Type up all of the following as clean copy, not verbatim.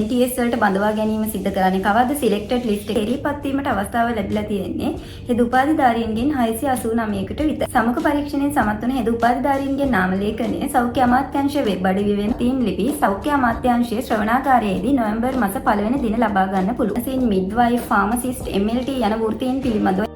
NTS වලට බඳවා ගැනීම සිද්ධ කරන්නේ කවද්ද සිලෙක්ටඩ් ලිස්ට් එකේ ඉරිපත් වීමට අවස්ථාව ලැබිලා තියෙන්නේ හෙද උපාධිධාරීන්ගෙන් 689කට විතර. සමුක පරීක්ෂණයෙන් සමත් වන හෙද උපාධිධාරීන්ගේ නාම ලේඛනය සෞඛ්‍ය අමාත්‍යාංශයේ වෙබ් අඩවිය වෙන තීම් ලිපි සෞඛ්‍ය අමාත්‍යාංශයේ ශ්‍රවණාකාරයේදී නොවැම්බර් මාස 1 වෙනි දින ලබා ගන්න පුළුවන්. සින් මිඩ්වයිෆ්, ෆාමසිස්ට්, MLT යන වෘත්තීන් පිළිබඳව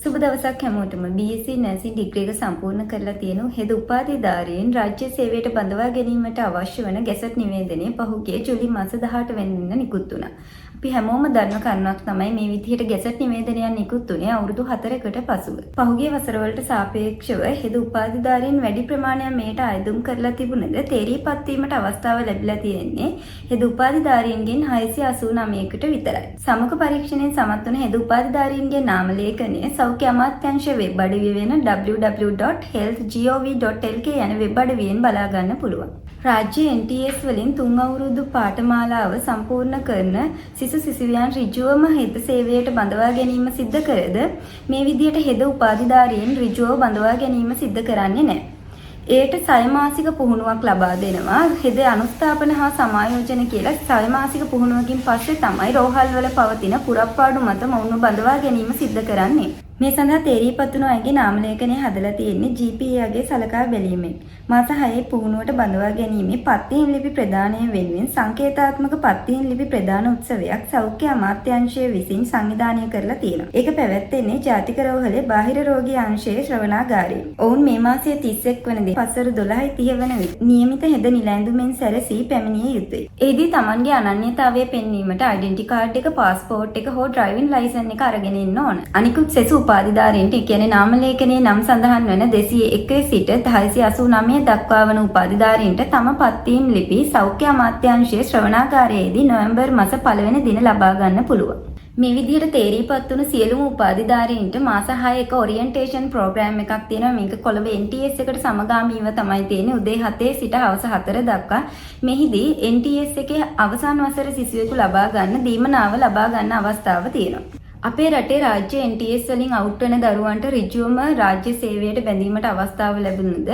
සුබ දවසක් හැමෝටම. BSc නර්සින් ඩිග්‍රී එක සම්පූර්ණ කරලා තියෙන හෙද උපාධිධාරීන් රාජ්‍ය සේවයට බඳවා ගැනීමට අවශ්‍ය වන ගැසට් නිවේදනය පහුගිය ජූලි මාස 18 වෙනිදා නිකුත් වුණා. අපි හැමෝම දන්න කරුණක් තමයි මේ විදිහට ගැසට් නිවේදනයක් නිකුත් වුණේ අවුරුදු 4කට පසුව. පහුගිය වසරවලට සාපේක්ෂව හෙද උපාධිධාරීන් වැඩි ප්‍රමාණයක් මේට අයදුම් කරලා තිබුණද තේරීපත් වීමට අවස්ථාව ලැබිලා තියෙන්නේ හෙද උපාධිධාරීන්ගෙන් 689කට විතරයි. සමුක පරීක්ෂණයෙන් සමත් වන හෙද උපාධිධාරීන්ගේ නාම ලේඛනය සෞඛ්‍ය අමාත්‍යාංශයේ වෙබ් අඩවිය වෙන www.health.gov.lk යන වෙබ් අඩවියෙන් බලා ගන්න පුළුවන්. රාජ්‍ය NTS වලින් 3 අවුරුදු පාඨමාලාව සම්පූර්ණ කරන සිසු සිසුවියන් ඍජුවම හෙද සේවයට බඳවා ගැනීම සිද්ධ කරද මේ විදිහට හෙද උපාධිධාරීන් ඍජුව බඳවා ගැනීම සිද්ධ කරන්නේ නැහැ. ඒට සයමාසික පුහුණුවක් ලබා දෙනවා. හෙද අනුස්ථාපන හා සමායෝජන කියලා සයමාසික පුහුණුවකින් පස්සේ තමයි රෝහල් වල පවතින පුරප්පාඩු මත මොවුන් බඳවා ගැනීම සිද්ධ කරන්නේ. මේ සඳහා තේරීපත් වුණු අයගේ නාම ලේඛනය හදලා තියෙන්නේ GPA සලකා බැලීමෙන්. මාස 6 පුහුණුවට බඳවා ගැනීමේ පත්වීම් ලිපි ප්‍රදානය වෙනුවෙන් සංකේතාත්මක පත්වීම් ලිපි ප්‍රදාන උත්සවයක් සෞඛ්‍ය අමාත්‍යාංශය විසින් සංවිධානය කරලා තියෙනවා. ඒක පැවැත්වෙන්නේ ජාතික රෝහලේ බාහිර රෝගී අංශයේ ශ්‍රවණාගාරයේ. ඔවුන් මේ මාසයේ 31 වන දින පස්වරු 12:30 වන විට නියමිත හෙද නිලැඳුමෙන් සැරසී පැමිණිය යුතුයි. එෙහිදී Tamanගේ අනන්‍යතාවය පෙන්වීමට ඩෙන්ටි කාඩ් එක, පාස්පෝර්ට් එක හෝ ඩ්‍රයිවිං ලයිසන් එක අරගෙන ඉන්න ඕන. අනිකුත් සෙසු උපාධිධාරීන්ට කියන්නේ නාම ලේඛනයේ නම් සඳහන් වන 201 සිට 689 දක්වා වන උපාධිධාරීන්ට තම පත්වීම් ලිපි සෞඛ්‍ය අමාත්‍යාංශයේ ශ්‍රවණාකාරයේදී නොවැම්බර් මාස 1 වෙනි දින ලබා ගන්න පුළුවන්. මේ විදිහට තේරීපත් වුණු සියලුම උපාධිධාරීන්ට මාස 6ක ඔරියන්ටේෂන් ප්‍රෝග්‍රෑම් එකක් තියෙනවා. මේක කොළඹ NTS එකට සමගාමීව තමයි තියෙන්නේ. උදේ 7 සිට හවස 4 දක්වා. මෙහිදී NTS එකේ අවසන් වසර සිසුවෙකු ලබා ගන්න දීමනාව ලබා ගන්න අවස්ථාව තියෙනවා. අපේ රටේ රාජ්‍ය NTS වලින් අවුට් වෙන දරුවන්ට ඍජුවම රාජ්‍ය සේවයට බැඳීමට අවස්ථාව ලැබුණද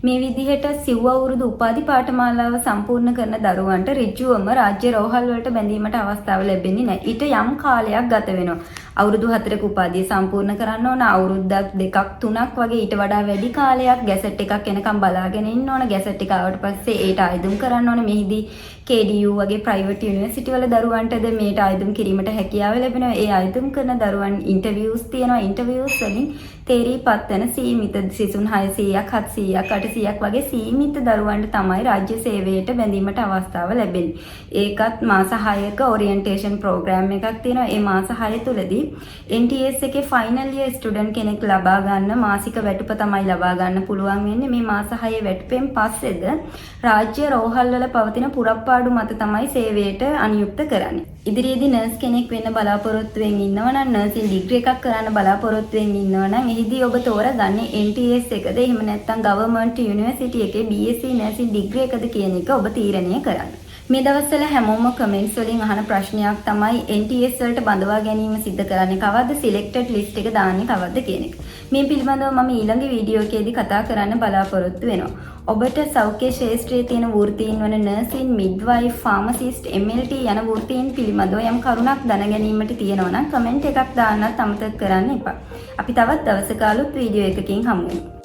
මේ විදිහට සිව් අවුරුදු උපාධි පාඨමාලාව සම්පූර්ණ කරන දරුවන්ට ඍජුවම රාජ්‍ය රෝහල් වලට බැඳීමට අවස්ථාව ලැබෙන්නේ නැහැ. ඊට යම් කාලයක් ගත වෙනවා. අවුරුදු 4ක උපාධිය සම්පූර්ණ කරන්න ඕන. අවුරුද්දක් 2ක් 3ක් වගේ ඊට වඩා වැඩි කාලයක් ගැසට් එකක් එනකම් බලාගෙන ඉන්න ඕන. ගැසට් එක ආවට පස්සේ ඒට ආයුම් කරන්න ඕන. මෙහිදී KDU වගේ ප්‍රයිවට් යුනිවර්සිටි වල දරුවන්ටද මේට ආයුම් කිරීමට හැකියාව ලැබෙනවා. ඒ ආයුම් කරන දරුවන් ඉන්ටර්වියුස් තියෙනවා. ඉන්ටර්වියුස් වලින් තේරීපත් වෙන සීමිත සිසුන් 600ක් 700ක් 800ක් වගේ සීමිත දරුවන්ට තමයි රාජ්‍ය සේවයට බැඳීමට අවස්ථාව ලැබෙන්නේ. ඒකත් මාස 6ක ඔරියන්ටේෂන් ප්‍රෝග්‍රෑම් එකක් තියෙනවා. ඒ මාස 6 තුලදී NTS එකේ ෆයිනල් ඉයර් ස්ටුඩන්ට් කෙනෙක් ලබා ගන්න මාසික වැටුප තමයි ලබා ගන්න පුළුවන් වෙන්නේ. මේ මාස 6 වැටුපෙන් පස්සේද රාජ්‍ය රෝහල් වල පවතින පුරප්පාඩු මත තමයි සේවයට අනියුක්ත කරන්නේ. ඉදිරියේදී නර්ස් කෙනෙක් වෙන්න බලාපොරොත්තු වෙමින් ඉන්නවා නම් නර්සින් ඩිග්‍රී එකක් කරන්න බලාපොරොත්තු වෙමින් ඉන්නවා නම් එහිදී ඔබ තෝරගන්නේ NTS එකද එහෙම නැත්නම් ගවර්න්මන්ට් යුනිවර්සිටි එකේ BSc නර්සින් ඩිග්‍රී එකද කියන එක ඔබ තීරණය කරන්න. මේ දවස්වල හැමෝම කමෙන්ට්ස් වලින් අහන ප්‍රශ්නයක් තමයි NTS වලට බඳවා ගැනීම සිද්ධ කරන්නේ කවද්ද සිලෙක්ටඩ් ලිස්ට් එක දාන්නේ කවද්ද කියන එක. මේ පිළිබඳව මම ඊළඟ වීඩියෝ එකේදී කතා කරන්න බලාපොරොත්තු වෙනවා. ඔබට සෞඛ්‍ය ශාස්ත්‍රයේ තියෙන වෘත්තීන් වන නර්සින්, මිඩ්වයිෆ්, ෆාමසිස්ට්, MLT යන වෘත්තීන් පිළිබඳව යම් කරුණක් දැනගැනීමට තියෙනවා නම් කමෙන්ට් එකක් දාන්නත් අමතක කරන්න එපා. අපි තවත් දවසක අලුත් වීඩියෝ එකකින් හමු වෙමු.